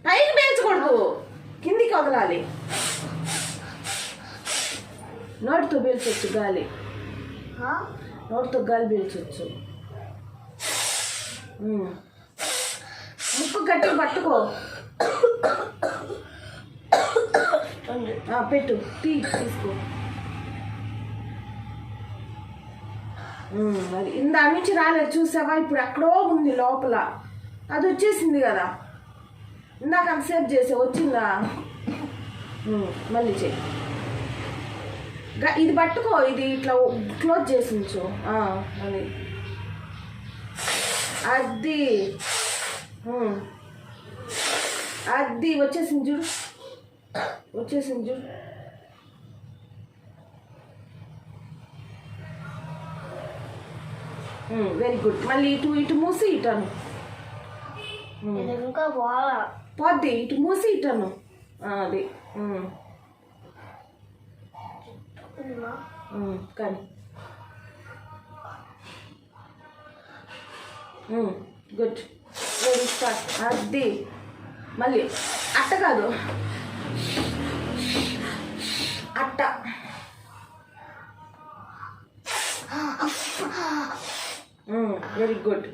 పైకి పీల్చకూడదు, కిందికి వదలాలి. నోటితో పీల్చొచ్చు గాలి, నోటితో గాలి పీల్చొచ్చు. ముక్కు గట్టి పట్టుకో. పెట్టు, తీసుకో. అది ఇందా నుంచి రాలేదు చూసావా, ఇప్పుడు ఎక్కడో ఉంది లోపల, అది వచ్చేసింది కదా. ఇందాక అంతసేపు చేసే వచ్చిందా? మళ్ళీ చెయ్యి. ఇది పట్టుకో, ఇది ఇట్లా క్లోజ్ చేసి ఉంచు. అది అది అది వచ్చేసింది చూడు, వచ్చేసింది చూడు. Very good. మళ్ళీ ఇటు మూసి ఇటను. ఇంకా పోద్ది, ఇటు మూసి ఇటను. అది కానీ గుడ్, వెరీ స్టార్ట్. అది మళ్ళీ అట్ట కాదు, అట్ట. Very good.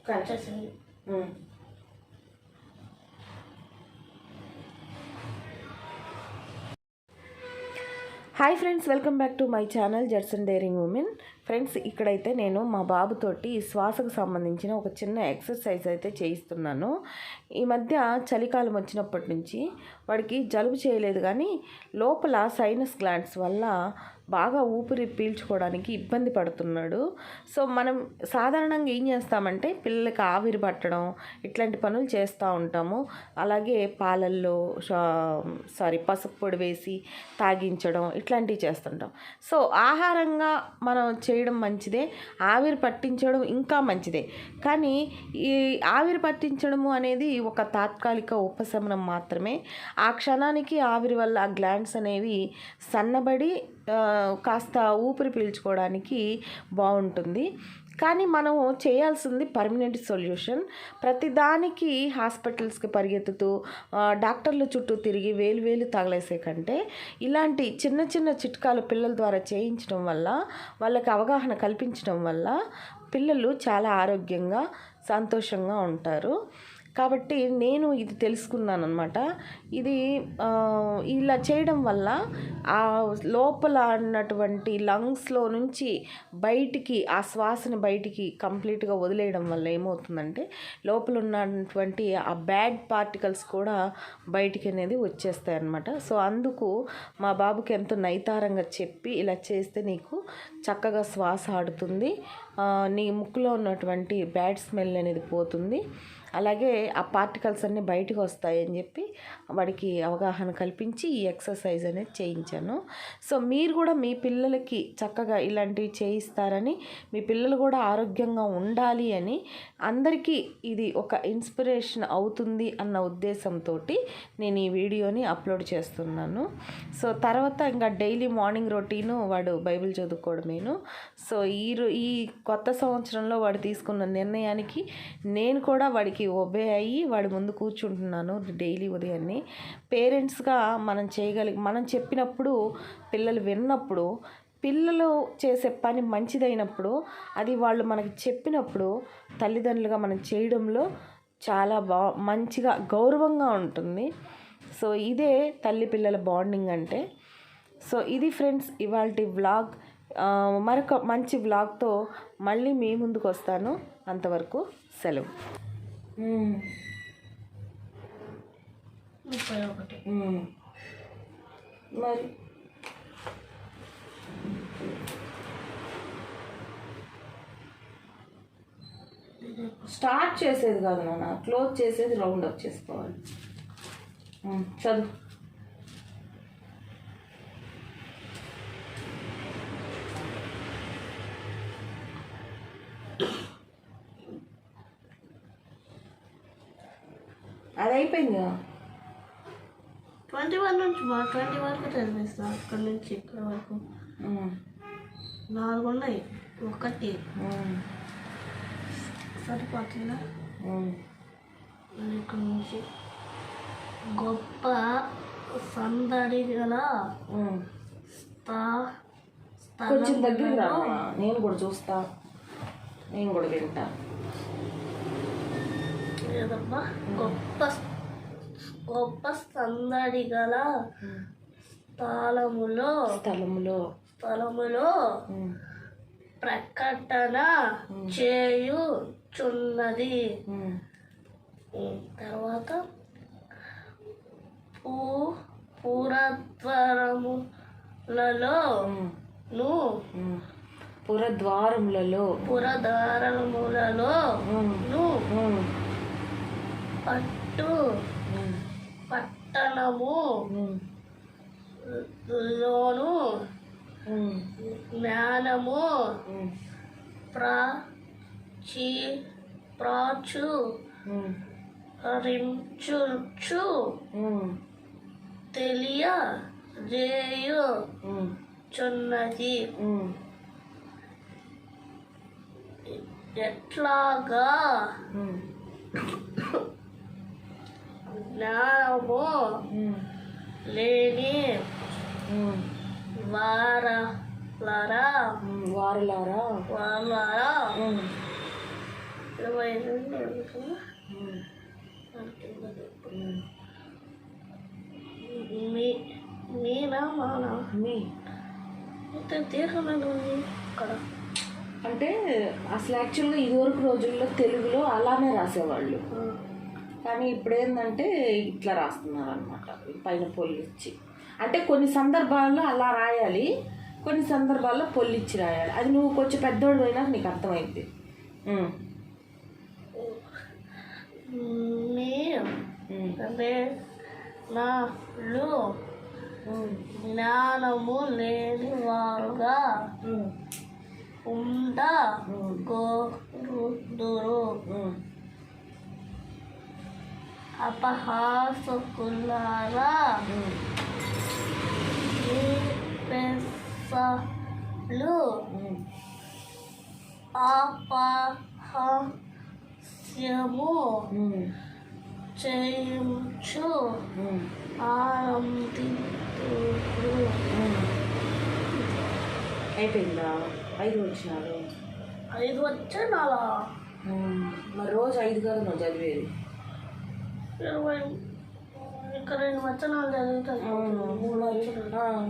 కానీ hi friends, welcome back to my channel Judson daring women. Friends, ఇక్కడైతే నేను మా బాబుతోటి శ్వాసకు సంబంధించిన ఒక చిన్న ఎక్సర్సైజ్ అయితే చేయిస్తున్నాను. ఈ మధ్య చలికాలం వచ్చినప్పటి నుంచి వాడికి జలుబు చేయలేదు, కానీ లోపల సైనస్ గ్లాండ్స్ వల్ల బాగా ఊపిరి పీల్చుకోవడానికి ఇబ్బంది పడుతున్నాడు. సో మనం సాధారణంగా ఏం చేస్తామంటే పిల్లలకి ఆవిరి పట్టడం ఇట్లాంటి పనులు చేస్తూ ఉంటాము. అలాగే పాలల్లో పసుపు పొడి వేసి తాగించడం ఇట్లాంటివి చేస్తుంటాం. సో ఆహారంగా మనం చేయడం మంచిదే, ఆవిరి పట్టించడం ఇంకా మంచిదే. కానీ ఈ ఆవిరి పట్టించడము అనేది ఒక తాత్కాలిక ఉపశమనం మాత్రమే. ఆ క్షణానికి ఆవిరి వల్ల ఆ గ్లాండ్స్ అనేవి సన్నబడి కాస్త ఊపిరి పీల్చుకోవడానికి బాగుంటుంది. కానీ మనం చేయాల్సింది పర్మనెంట్ సొల్యూషన్. ప్రతిదానికి హాస్పిటల్స్కి పరిగెత్తుతూ డాక్టర్ల చుట్టూ తిరిగి వేలు తగలేసే కంటే ఇలాంటి చిన్న చిన్న చిట్కాలు పిల్లల ద్వారా చేయించడం వల్ల, వాళ్ళకి అవగాహన కల్పించడం వల్ల పిల్లలు చాలా ఆరోగ్యంగా సంతోషంగా ఉంటారు. కాబట్టి నేను ఇది తెలుసుకున్నాను అనమాట. ఇది ఇలా చేయడం వల్ల ఆ లోపల ఉన్నటువంటి లంగ్స్లో నుంచి బయటికి ఆ శ్వాసని బయటికి కంప్లీట్గా వదిలేయడం వల్ల ఏమవుతుందంటే లోపల ఉన్నటువంటి ఆ బ్యాడ్ పార్టికల్స్ కూడా బయటికి అనేది వచ్చేస్తాయి అన్నమాట. సో అందుకు మా బాబుకి ఎంతో నైతారంగా చెప్పి ఇలా చేస్తే నీకు చక్కగా శ్వాస ఆడుతుంది, నీ ముక్కులో ఉన్నటువంటి బ్యాడ్ స్మెల్ అనేది పోతుంది, అలాగే ఆ పార్టికల్స్ అన్నీ బయటకు వస్తాయి అని చెప్పి వాడికి అవగాహన కల్పించి ఈ ఎక్సర్సైజ్ అనేది చేయించాను. సో మీరు కూడా మీ పిల్లలకి చక్కగా ఇలాంటివి చేయిస్తారని, మీ పిల్లలు కూడా ఆరోగ్యంగా ఉండాలి అని, అందరికీ ఇది ఒక ఇన్స్పిరేషన్ అవుతుంది అన్న ఉద్దేశంతో నేను ఈ వీడియోని అప్లోడ్ చేస్తున్నాను. సో తర్వాత ఇంకా డైలీ మార్నింగ్ రొటీను వాడు బైబిల్ చదువుకోవడమేను. సో ఈ కొత్త సంవత్సరంలో వాడు తీసుకున్న నిర్ణయానికి నేను కూడా వాడికి ఒబే అయ్యి వాడి ముందు కూర్చుంటున్నాను డైలీ ఉదయాన్నే. పేరెంట్స్గా మనం చెప్పినప్పుడు పిల్లలు విన్నప్పుడు, పిల్లలు చేసే పని మంచిదైనప్పుడు, అది వాళ్ళు మనకి చెప్పినప్పుడు తల్లిదండ్రులుగా మనం చేయడంలో చాలా మంచిగా గౌరవంగా ఉంటుంది. సో ఇదే తల్లి పిల్లల బాండింగ్ అంటే. సో ఇది ఫ్రెండ్స్ ఇవాల్టి వ్లాగ్. మరొక మంచి వ్లాగ్తో మళ్ళీ మీ ముందుకు వస్తాను. అంతవరకు సెలవు. మరి స్టార్ట్ చేసేది కాదు నాన్న, క్లోజ్ చేసేది రౌండ్ అప్ చేసుకోవాలి. చదువు. అది అయిపోయింది కదా, 21 నుంచి 20 వరకు చదివిస్తాను. అక్కడి నుంచి ఇక్కడ వరకు 4 ఉన్నాయి. 1 సరిపోతుందా ఉమ్. ఇక్కడ నుంచి గొప్ప సందడి గల ఉమ్. కొంచెం దగ్గరికి రా, నేను కూడా చూస్తా, నేను కూడా వింటా. లేదమ్మా గొప్ప గొప్ప సందడి గల స్థలములో ప్రకటన చేయుచున్నది. తర్వాత పురద్వారములలో పట్టణము లోను జ్ఞానము ప్రాచురించుచు తెలియజేయుచున్నది. ఎట్లాగా జ్ఞానము లేని వారలారా 22 మీనా మానా మీ తీర్చలేదు అక్కడ. అంటే అసలు యాక్చువల్గా ఇదివరకు రోజుల్లో తెలుగులో అలానే రాసేవాళ్ళు, కానీ ఇప్పుడు ఏంటంటే ఇట్లా రాస్తున్నారు అనమాట, పైన పొల్లిచ్చి. అంటే కొన్ని సందర్భాల్లో అలా రాయాలి, కొన్ని సందర్భాల్లో పొల్లిచ్చి రాయాలి. అది నువ్వు కొంచెం పెద్దోడు అయినా నీకు అర్థమైంది. నాలు జ్ఞానము లేని వారుగా ఉండగోరుదురు. అపహాసకులారా మీ పెసలు అపహాస్యము చేయించు ఆనందింతురు. అయిపోయిందా? 5 వచ్చినారు. 5 వచ్చానాలా? మరి రోజు 5 కాదు నువ్వు చదివేది. 20 ఇక్కడ 2 వచనాలు చదువుతాను.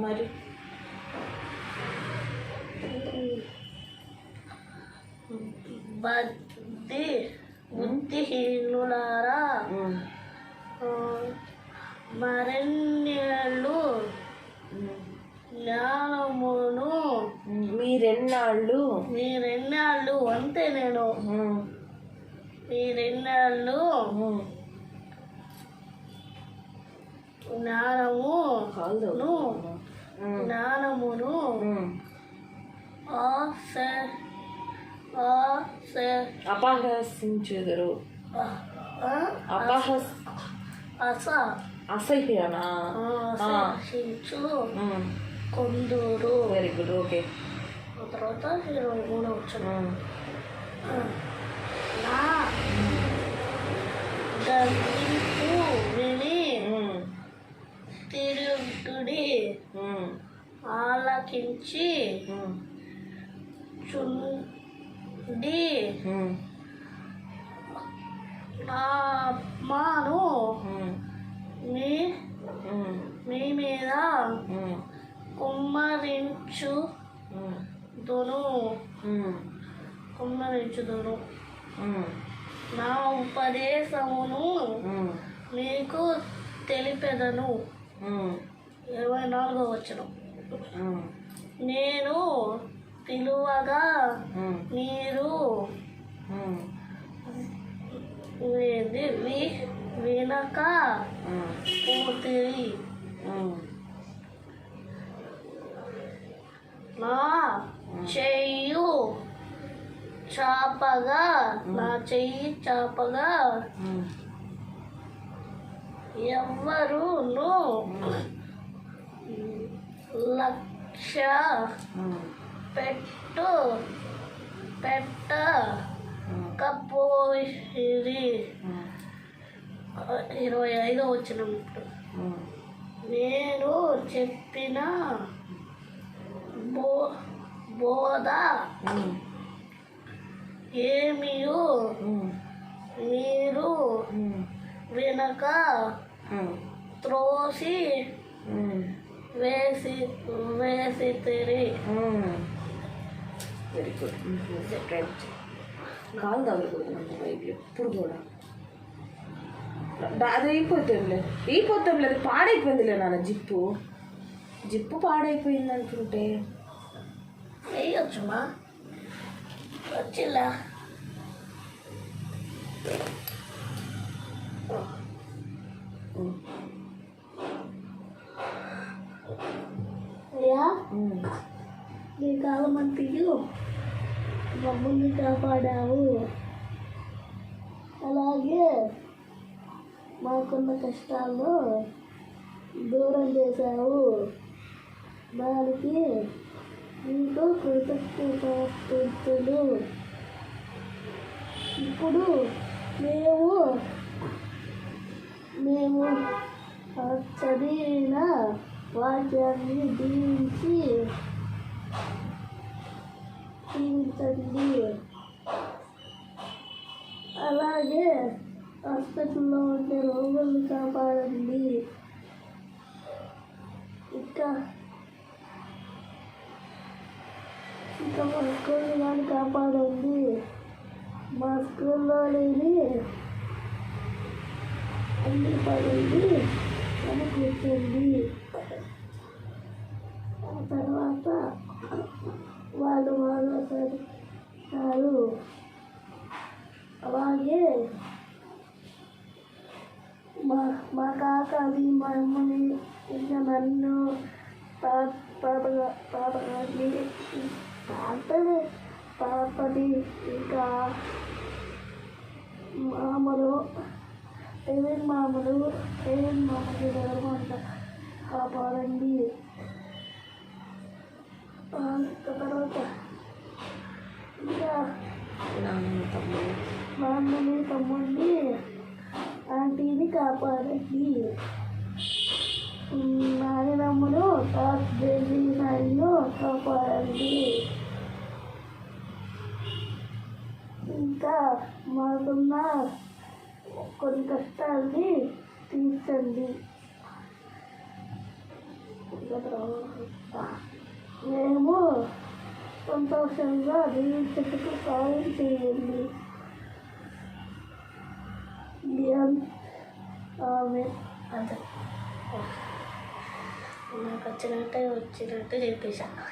మరి బుద్ధిహీనులారా మరెన్నేళ్ళు జ్ఞానమును మీరెన్నాళ్ళు అంతే నేను మీరెన్నాళ్ళు జ్ఞానమును అపహసించుదురు. అసహించు కొందరు. Very good. ఓకే. తర్వాత 23 వచ్చాను. నా గర్వింపు విని తిరుగుడి ఆలకించి చుండి నా మాను మీ మీద కుమ్మరించుదును. నా ఉపదేశమును మీకు తెలిపెదను. 24 వచనం. నేను పిలువగా మీరు వినక పోతిరి. నా చెయ్యి చాపగా ఎవ్వరును లక్ష్య పెట్టక రాకపోయిరి 25వ వచనం ఇప్పుడు. నేను చెప్పిన బోధ ఏమియు మీరు వినక త్రోసి వేసితిరి. Very good. కాలు తగలకూడదు బైబిల్ ఎప్పుడు కూడా. అది అయిపోతాంలే అది పాడైపోయిందిలే నాన్న. జిప్పు పాడైపోయింది అంటుంటే వేయొచ్చుమా వచ్చిలా. అయ్యా నీ కాలమంతియు మమ్మల్ని కాపాడావు, అలాగే మాకున్న కష్టాలను దూరం చేశావు. దానికి నీకు కృతజ్ఞతలు. ఇప్పుడు మేము చదివిన వాక్యాన్ని దీవించండి. అలాగే హాస్పిటల్లో ఉండే రోగులను కాపాడండి. ఇంకా మా స్కూల్ని కానీ కాపాడండి. మా స్కూల్లో లేని అన్ని పడండి అని కూర్చోండి. ఆ తర్వాత వాళ్ళు చదువుతారు. అలాగే మా కాకాని మా అమ్మని ఇంకా నన్ను తాతగారిని తాతని ఇంకా మామలు ధర్మంట కాపాడండి. తర్వాత ఇంకా నాన్నని తమ్ముడిని ఆంటీని కాపాడండి. నాయనమ్మను నాయను కాపాడండి. ఇంకా మాకున్న కొన్ని కష్టాల్ని తీర్చండి. మేము సంతోషంగా జీవించటకు సాయం చేయండి. ఆమె అంతే. నాకు వచ్చినట్టే చెప్పేశాను.